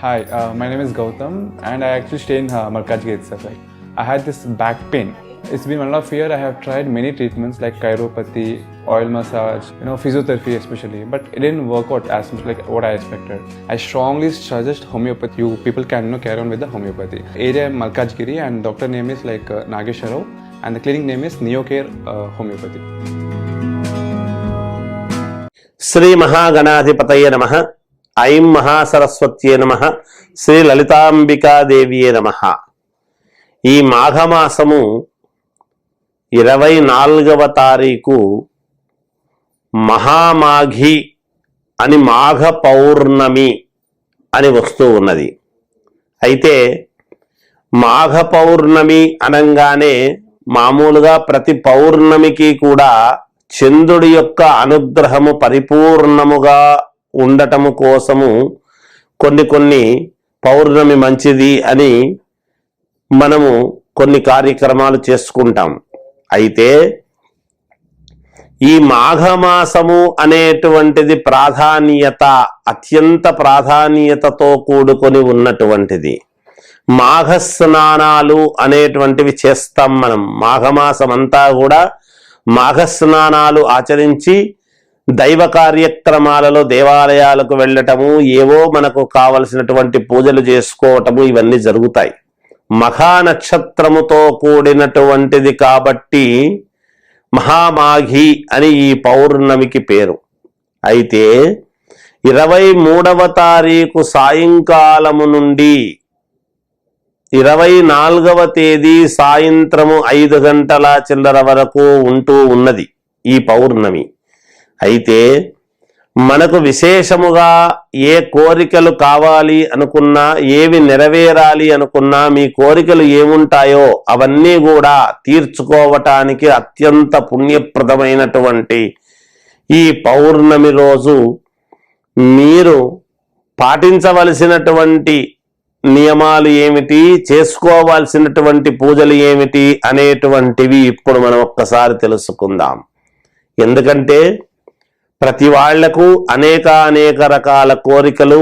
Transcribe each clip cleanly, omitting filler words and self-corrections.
Hi, my name is Gautam and I actually stay in Malkajgiri itself. Like, I had this back pain. It's been 1.5 years. I have tried many treatments like chiropathy, oil massage, physiotherapy especially, but it didn't work out as much like what I expected. I strongly suggest homeopathy. You people can carry on with the homeopathy. Area Malkajgiri and doctor name is like Nageswara Rao and the clinic name is Neocare Homeopathy. Shri మహాగణాధిపతయ నమః. ఐం మహాసరస్వత్యే నమః. శ్రీ లలితాంబికాదేవియే నమః. ఈ మాఘమాసము 24వ తారీఖు మహామాఘి అని మాఘ పౌర్ణమి అని వస్తూ ఉన్నది. అయితే మాఘ పౌర్ణమి అనగానే మామూలుగా ప్రతి పౌర్ణమికి కూడా చంద్రుడి యొక్క అనుగ్రహము పరిపూర్ణముగా ఉండటము కోసము కొన్ని పౌర్ణమి మంచిది అని మనము కొన్ని కార్యక్రమాలు చేసుకుంటాం. అయితే ఈ మాఘమాసము అనేటువంటిది ప్రాధాన్యత అత్యంత ప్రాధాన్యతతో కూడుకొని ఉన్నటువంటిది. మాఘ స్నానాలు అనేటువంటివి చేస్తాం మనం. మాఘమాసం అంతా కూడా మాఘ స్నానాలు ఆచరించి దైవ కార్యక్రమాలలో దేవాలయాలకు వెళ్ళటము, ఏవో మనకు కావలసినటువంటి పూజలు చేసుకోవటము ఇవన్నీ జరుగుతాయి. మఖా నక్షత్రముతో కూడినటువంటిది కాబట్టి మహామాఘి అని ఈ పౌర్ణమికి పేరు. అయితే 23వ తారీఖు సాయంకాలము నుండి 24వ తేదీ సాయంత్రము 5 గంటల చిల్లర వరకు ఉంటూ ఉన్నది ఈ పౌర్ణమి. అయితే మనకు విశేషముగా ఏ కోరికలు కావాలి అనుకున్నా, ఏవి నెరవేరాలి అనుకున్నా, మీ కోరికలు ఏముంటాయో అవన్నీ కూడా తీర్చుకోవటానికి అత్యంత పుణ్యప్రదమైనటువంటి ఈ పౌర్ణమి రోజు మీరు పాటించవలసినటువంటి నియమాలు ఏమిటి, చేసుకోవాల్సినటువంటి పూజలు ఏమిటి అనేటువంటివి ఇప్పుడు మనం ఒక్కసారి తెలుసుకుందాం. ఎందుకంటే ప్రతి వాళ్లకు అనేక రకాల కోరికలు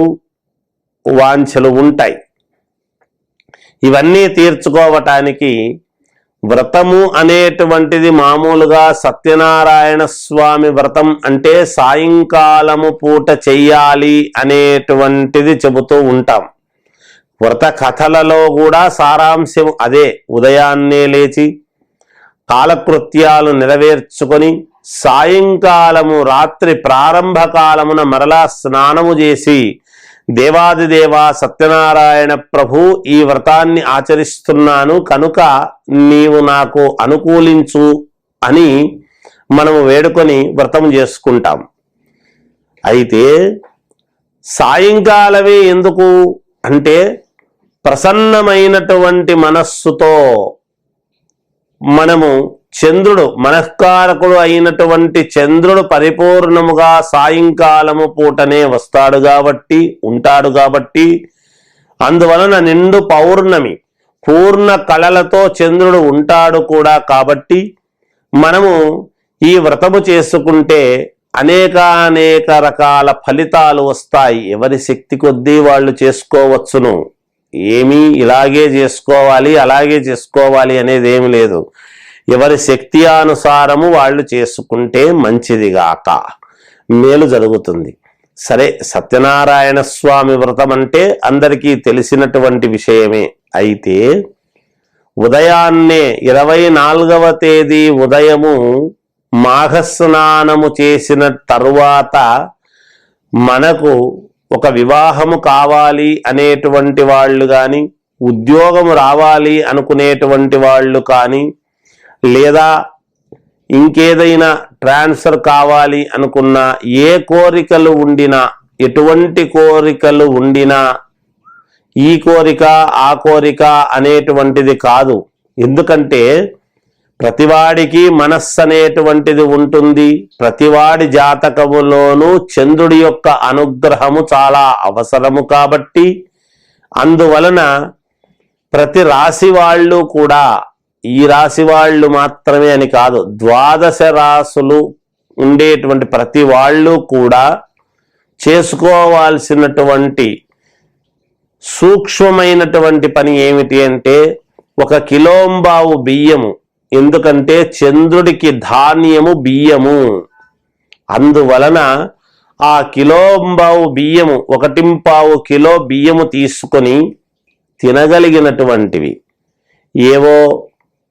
వాంఛలు ఉంటాయి. ఇవన్నీ తీర్చుకోవటానికి వ్రతము అనేటువంటిది మామూలుగా సత్యనారాయణ స్వామి వ్రతం అంటే సాయంకాలము పూట చెయ్యాలి అనేటువంటిది చెబుతూ ఉంటాం. వ్రత కథలలో కూడా సారాంశం అదే. ఉదయాన్నే లేచి కాలకృత్యాలు నెరవేర్చుకొని సాయంకాలము రాత్రి ప్రారంభ కాలమున మరలా స్నానము చేసి దేవాదిదేవ సత్యనారాయణ ప్రభు ఈ వ్రతాన్ని ఆచరిస్తున్నాను కనుక నీవు నాకు అనుకూలించు అని మనము వేడుకొని వ్రతం చేసుకుంటాం. అయితే సాయంకాలమే ఎందుకు అంటే ప్రసన్నమైనటువంటి మనస్సుతో మనము చంద్రుడు మనఃకారకుడు అయినటువంటి చంద్రుడు పరిపూర్ణముగా సాయంకాలము పూటనే వస్తాడు కాబట్టి ఉంటాడు కాబట్టి అందువలన నిండు పౌర్ణమి పూర్ణ కళలతో చంద్రుడు ఉంటాడు కూడా కాబట్టి మనము ఈ వ్రతము చేసుకుంటే అనేక రకాల ఫలితాలు వస్తాయి. ఎవరి శక్తి కొద్దీ వాళ్ళు చేసుకోవచ్చును. ఏమీ ఇలాగే చేసుకోవాలి అలాగే చేసుకోవాలి అనేది ఏమి లేదు. ఎవరి శక్తి అనుసారము వాళ్ళు చేసుకుంటే మంచిదిగాక, మేలు జరుగుతుంది. సరే, సత్యనారాయణ స్వామి వ్రతం అంటే అందరికీ తెలిసినటువంటి విషయమే. అయితే ఉదయాన్నే 24వ తేదీ ఉదయము మాఘస్నానము చేసిన తరువాత మనకు ఒక వివాహము కావాలి అనేటువంటి వాళ్ళు కానీ, ఉద్యోగము రావాలి అనుకునేటువంటి వాళ్ళు కానీ, లేదా ఇంకేదైనా ట్రాన్స్ఫర్ కావాలి అనుకున్నా, ఏ కోరికలు ఉండినా, ఎటువంటి కోరికలు ఉండినా ఈ కోరిక ఆ కోరిక అనేటువంటిది కాదు. ఎందుకంటే ప్రతివాడికి మనస్సు అనేటువంటిది ఉంటుంది. ప్రతివాడి జాతకములోనూ చంద్రుడి యొక్క అనుగ్రహము చాలా అవసరము కాబట్టి అందువలన ప్రతి రాశి వాళ్ళు కూడా, ఈ రాశి వాళ్ళు మాత్రమే అని కాదు, 12 రాశులు ఉండేటువంటి ప్రతి వాళ్ళు కూడా చేసుకోవాల్సినటువంటి సూక్ష్మమైనటువంటి పని ఏమిటి అంటే 1 కిలోంబావు బియ్యము, ఎందుకంటే చంద్రుడికి ధాన్యము బియ్యము, అందువలన ఆ కిలోంబావు బియ్యము 1.25 కిలో బియ్యము తీసుకొని తినగలిగినటువంటివి, ఏవో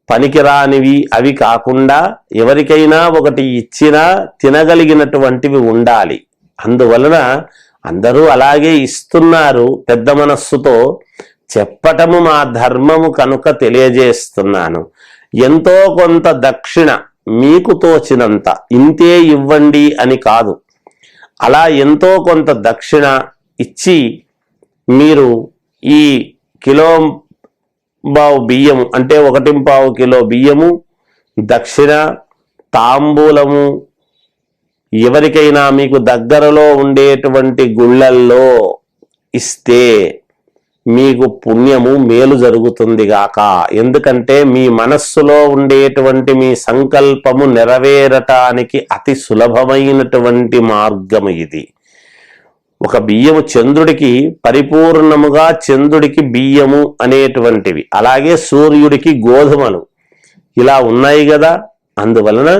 పనికిరానివి అవి కాకుండా ఎవరికైనా ఒకటి ఇచ్చినా తినగలిగినటువంటివి ఉండాలి. అందువలన అందరూ అలాగే ఇస్తున్నారు పెద్ద మనస్సుతో. చెప్పటము మా ధర్మము కనుక తెలియజేస్తున్నాను. ఎంతో కొంత దక్షిణ మీకు తోచినంత, ఇంతే ఇవ్వండి అని కాదు, అలా ఎంతో కొంత దక్షిణ ఇచ్చి మీరు ఈ కిలోంబావు బియ్యము అంటే 1.25 కిలో బియ్యము దక్షిణ తాంబూలము ఎవరికైనా మీకు దగ్గరలో ఉండేటువంటి గుళ్ళల్లో ఇస్తే మీకు పుణ్యము మేలు జరుగుతుంది గాక. ఎందుకంటే మీ మనస్సులో ఉండేటువంటి మీ సంకల్పము నెరవేరటానికి అతి సులభమైనటువంటి మార్గము ఇది. ఒక బియ్యము చంద్రుడికి పరిపూర్ణముగా చంద్రుడికి బియ్యము అనేటువంటివి, అలాగే సూర్యుడికి గోధుమలు ఇలా ఉన్నాయి కదా. అందువలన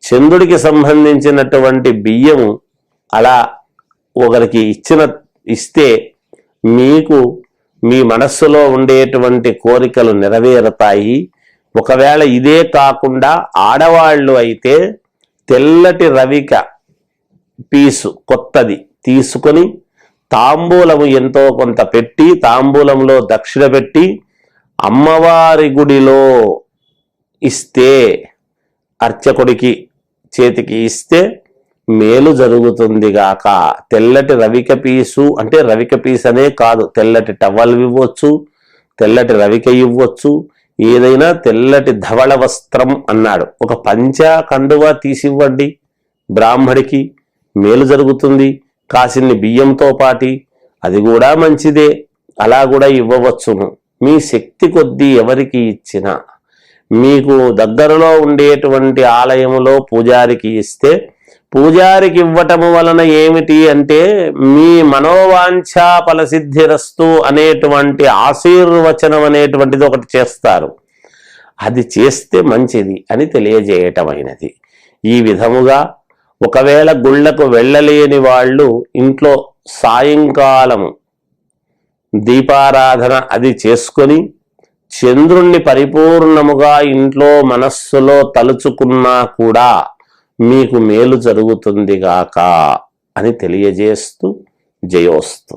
చంద్రుడికి సంబంధించినటువంటి బియ్యము అలా ఒకరికి ఇస్తే మీకు మీ మనస్సులో ఉండేటువంటి కోరికలు నెరవేరుతాయి. ఒకవేళ ఇదే కాకుండా ఆడవాళ్ళు అయితే తెల్లటి రవిక పీసు కొత్తది తీసుకొని తాంబూలము ఎంతో కొంత పెట్టి, తాంబూలంలో దక్షిణ పెట్టి అమ్మవారి గుడిలో ఇస్తే, అర్చకుడికి చేతికి ఇస్తే మేలు జరుగుతుంది గాక. తెల్లటి రవిక పీసు అంటే రవిక పీస్ అనే కాదు, తెల్లటి టవల్ ఇవ్వచ్చు, తెల్లటి రవిక ఇవ్వచ్చు, ఏదైనా తెల్లటి ధవళ వస్త్రం అన్నాడు, ఒక పంచ కండువా తీసివ్వండి బ్రాహ్మడికి, మేలు జరుగుతుంది. కాసిన్ని బియ్యంతో పాటి అది కూడా మంచిదే, అలా కూడా ఇవ్వవచ్చును. మీ శక్తి కొద్దీ ఎవరికి ఇచ్చినా, మీకు దగ్గరలో ఉండేటువంటి ఆలయములో పూజారికి ఇస్తే, పూజారికి ఇవ్వటము వలన ఏమిటి అంటే మీ మనోవాంఛా ఫలసిద్ధిరస్తు అనేటువంటి ఆశీర్వచనం అనేటువంటిది ఒకటి చేస్తారు, అది చేస్తే మంచిది అని తెలియజేయటమైనది. ఈ విధముగా ఒకవేళ గుళ్ళకు వెళ్ళలేని వాళ్ళు ఇంట్లో సాయంకాలము దీపారాధన అది చేసుకొని చంద్రుణ్ణి పరిపూర్ణముగా ఇంట్లో మనస్సులో తలుచుకున్నా కూడా మీకు మేలు జరుగుతుంది గాక అని తెలియజేస్తూ జయోస్తు.